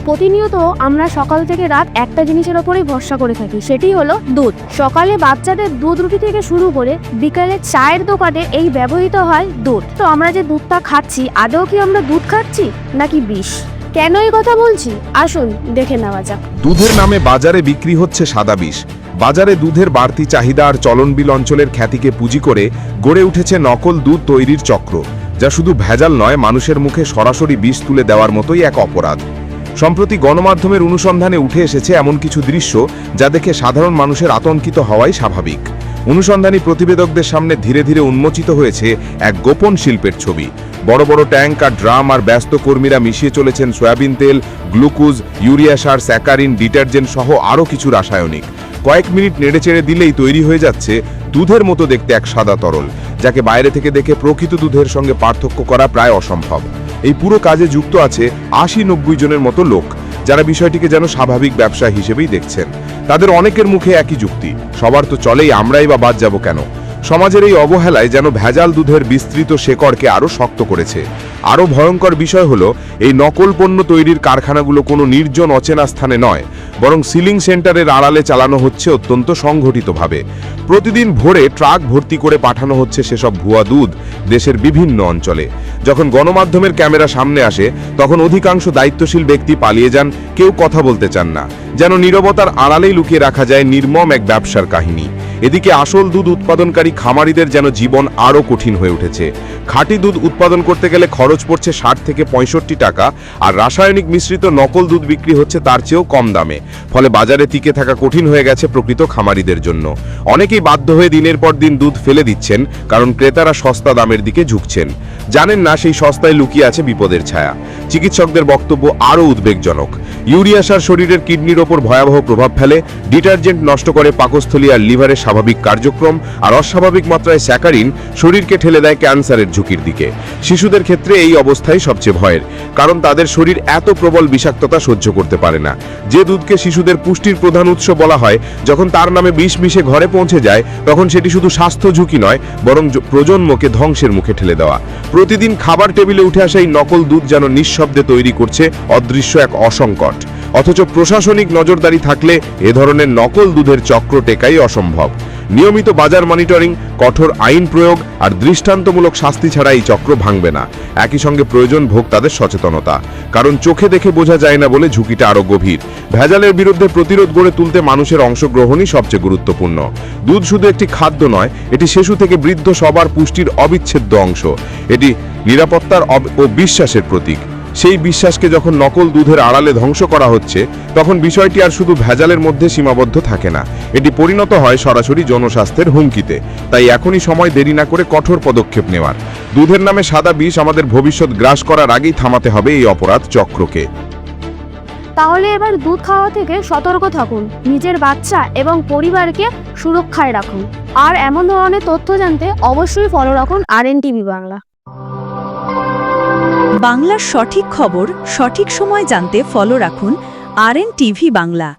প্রতিনিয়ত আমরা সকাল থেকে রাত একটা জিনিসের ওপরেই ভরসা করে থাকি, সেটি হলো দুধ। সকালে বাচ্চাদের দুধ রুটি থেকে শুরু করে বিকালে চায়ের দোকানে এই ব্যবহৃত হয় দুধ। তো আমরা যে দুধটা খাচ্ছি, আদৌ কি আমরা দুধ খাচ্ছি নাকি বিষ? কেন এই কথা বলছি আসুন দেখে নেওয়া যাক। দুধের নামে বাজারে বিক্রি হচ্ছে সাদা বিষ। বাজারে দুধের বাড়তি চাহিদা আর চলনবিল অঞ্চলের খ্যাতিকে পুঁজি করে গড়ে উঠেছে নকল দুধ তৈরির চক্র, যা শুধু ভেজাল নয়, মানুষের মুখে সরাসরি বিষ তুলে দেওয়ার মতোই এক অপরাধ। সম্প্রতি গণমাধ্যমের অনুসন্ধানে উঠে এসেছে এমন কিছু দৃশ্য যা দেখে সাধারণ মানুষের আতঙ্কিত হওয়াই স্বাভাবিক। অনুসন্ধানী প্রতিবেদকদের সামনে ধীরে ধীরে উন্মোচিত হয়েছে এক গোপন শিল্পের ছবি। বড় বড় ট্যাঙ্ক আর ড্রাম আর ব্যস্ত কর্মীরা মিশিয়ে চলেছেন সয়াবিন তেল, গ্লুকোজ, ইউরিয়া সার, স্যাকারিন, ডিটারজেন্ট সহ আরও কিছু রাসায়নিক। কয়েক মিনিট নেড়েচেড়ে দিলেই তৈরি হয়ে যাচ্ছে দুধের মতো দেখতে এক সাদা তরল, যাকে বাইরে থেকে দেখে প্রকৃত দুধের সঙ্গে পার্থক্য করা প্রায় অসম্ভব। এই পুরো কাজে যুক্ত আছে 80-90 জনের মতো লোক, যারা বিষয়টিকে যেন স্বাভাবিক ব্যবসা হিসেবেই দেখছেন। তাদের অনেকের মুখে একই যুক্তি, সবার তো চলেই, আমরাই বা বাদ যাব কেন? সমাজের এই অবহেলায় যেন ভেজাল দুধের বিস্তৃত শেকড়কে আরও শক্ত করেছে। আরও ভয়ঙ্কর বিষয় হলো, এই নকল পণ্য তৈরির কারখানাগুলো কোনো নির্জন অচেনা স্থানে নয়, বরং সিলিং সেন্টারের আড়ালে চালানো হচ্ছে অত্যন্ত সংগঠিতভাবে। প্রতিদিন ভোরে ট্রাক ভর্তি করে পাঠানো হচ্ছে সেসব ভুয়া দুধ দেশের বিভিন্ন অঞ্চলে। যখন গণমাধ্যমের ক্যামেরা সামনে আসে, তখন অধিকাংশ দায়িত্বশীল ব্যক্তি পালিয়ে যান, কেউ কথা বলতে চান না, যেন নীরবতার আড়ালেই লুকিয়ে রাখা যায় নির্মম এক ব্যবসার কাহিনী। এদিকে আসল দুধ উৎপাদনকারী খামারিদের যেন জীবন আরও কঠিন হয়ে উঠেছে। খাঁটি দুধ উৎপাদন করতে গেলে খরচ পড়ছে 60 থেকে 65 টাকা, আর রাসায়নিক মিশ্রিত নকল দুধ বিক্রি হচ্ছে তার চেয়েও কম দামে। ফলে বাজারে টিকে থাকা কঠিন হয়ে গেছে প্রকৃত খামারিদের জন্য। অনেকেই বাধ্য হয়ে দিনের পর দিন দুধ ফেলে দিচ্ছেন, কারণ ক্রেতারা সস্তা দামের দিকে ঝুঁকছেন। জানেন না সেই সস্তায় লুকিয়ে আছে বিপদের ছায়া। চিকিৎসকদের বক্তব্য আরও উদ্বেগজনক। ইউরিয়া সার শরীরের কিডনির ওপর ভয়াবহ প্রভাব ফেলে, ডিটারজেন্ট নষ্ট করে পাকস্থলী আর লিভারের স্বাভাবিক কার্যক্রম, আর অস্বাভাবিক মাত্রায় স্যাকারিন শরীরকে ঠেলে দেয় ক্যান্সারের ঝুঁকির দিকে। শিশুদের ক্ষেত্রে এই অবস্থাই সবচেয়ে ভয়ের, কারণ তাদের শরীর এত প্রবল বিষাক্ততা সহ্য করতে পারে না। যে দুধকে শিশুদের পুষ্টির প্রধান উৎস বলা হয়, যখন তার নামে বিষ মিশে ঘরে পৌঁছে যায়, তখন সেটি শুধু স্বাস্থ্য ঝুঁকি নয়, বরং প্রজন্মকে ধ্বংসের মুখে ঠেলে দেওয়া। প্রতিদিন খাবার টেবিলে উঠে আসা এই নকল দুধ যেন নিঃশব্দে তৈরি করছে অদৃশ্য এক অসংকট। অথচ প্রশাসনিক নজরদারি থাকলে এ ধরনের নকল দুধের চক্র টেকাই অসম্ভব। নিয়মিত বাজার মনিটরিং, কঠোর আইন প্রয়োগ আর দৃষ্টান্তমূলক শাস্তি ছাড়া এই চক্র ভাঙবে না। একই সঙ্গে প্রয়োজন ভোক্তাদের সচেতনতা, কারণ চোখে দেখে বোঝা যায় না বলে ঝুঁকিটা আরও গভীর। ভেজালের বিরুদ্ধে প্রতিরোধ গড়ে তুলতে মানুষের অংশগ্রহণই সবচেয়ে গুরুত্বপূর্ণ। দুধ শুধু একটি খাদ্য নয়, এটি শিশু থেকে বৃদ্ধ সবার পুষ্টির অবিচ্ছেদ্য অংশ। এটি নিরাপত্তার ও বিশ্বাসের প্রতীক। সেই বিশ্বাসকে যখন নকল দুধের আড়ালে ধ্বংস করা হচ্ছে, তখন বিষয়টি আর শুধু ভেজালের মধ্যে সীমাবদ্ধ থাকে না, এটি পরিণত হয় সরাসরি জনস্বাস্থ্যের হুমকিতে। তাই এখনই সময় দেরি না করে কঠোর পদক্ষেপ নেওয়ার। দুধের নামে সাদা বিষ আমাদের ভবিষ্যৎ গ্রাস করার আগেই থামাতে হবে এই অপরাধ চক্রকে। তাহলে এবার দুধ খাওয়া থেকে সতর্ক থাকুন, নিজের বাচ্চা এবং পরিবারকে সুরক্ষায় রাখুন। আর এমন ধরনের তথ্য জানতে অবশ্যই ফলো রাখুন RNTV বাংলা। বাংলার সঠিক খবর সঠিক সময় জানতে ফলো রাখুন RNTV বাংলা।